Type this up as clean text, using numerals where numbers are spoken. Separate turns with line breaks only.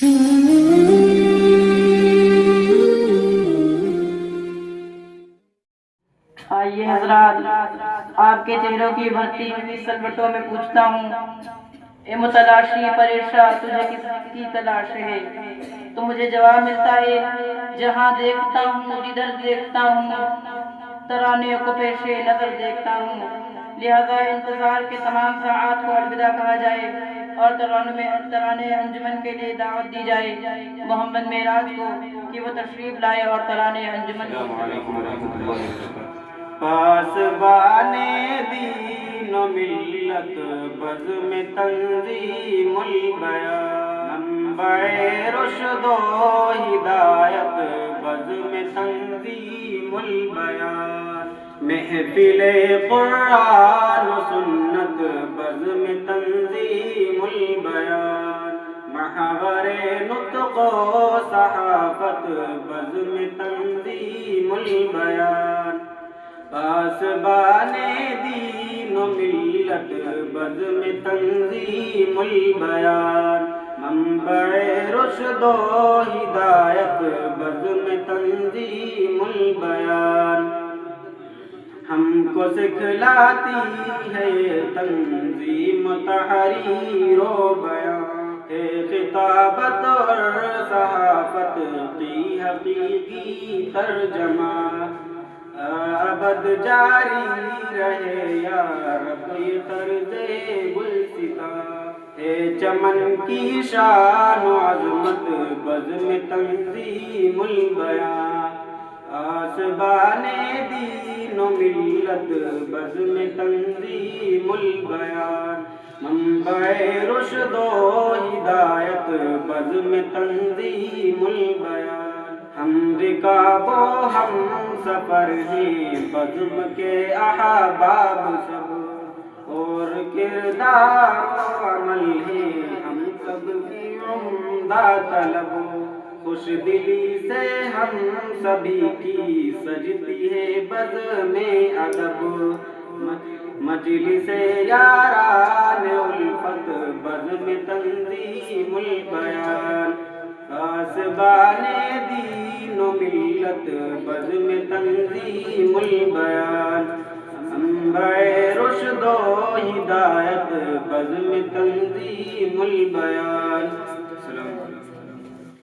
آئیے حضرات، آپ کے چہروں کی بھرتی ہوئی سلوٹوں میں پوچھتا ہوں، اے متلاشی پریشاں تجھے کس کی تلاش ہے؟ تو مجھے جواب ملتا ہے، جہاں دیکھتا ہوں جدھر دیکھتا ہوں ترانے کو پیش نظر دیکھتا ہوں۔ لہذا انتظار کے تمام ساعات کو الوداع کہا جائے اور ترانے انجمن کے لیے دعوت دی جائے محمد معراج کو کہ وہ تشریف لائے اور ترانے انجمن
پاسبان دین و ملت بزم تنظیم البیان، منبع رشد و ہدایت بزم تنظیم البیان، محفل قرآن و سنت بزم تنظیم البیان، محور نطق و صحافت بزم تنظیم البیان، پاسبان دین و ملت بزم تنظیم البیان، منبع رشد و ہدایت بزم تنظیم البیان، ہم کو سکھلاتی ہے یہ تنظیم تحریر و بیان، ہے خطابت اور صحافت کی حقیقی ترجمہ، ابد جاری رہے یا رب یہ طرز گلستاں، ہے چمن کی شان و عظمت بزم تنظیم البیان، پاسبان دین و ملت بزم تنظیم البیان، منبع رشد و ہدایت بزم تنظیم البیان، ہم رکاب و ہم سفر ہیں بزم کے احباب سب، اور کردار و عمل ہیں ہم سب کی عمدہ طلب، خوش دلی سے ہم سبھی کی سجتی ہے بزم ادب، مجلس یاران الفت بزم تنظیم البیان، پاسبان دین و ملت بزم تنظیم البیان، منبع رشد و ہدایت بزم تنظیم البیان،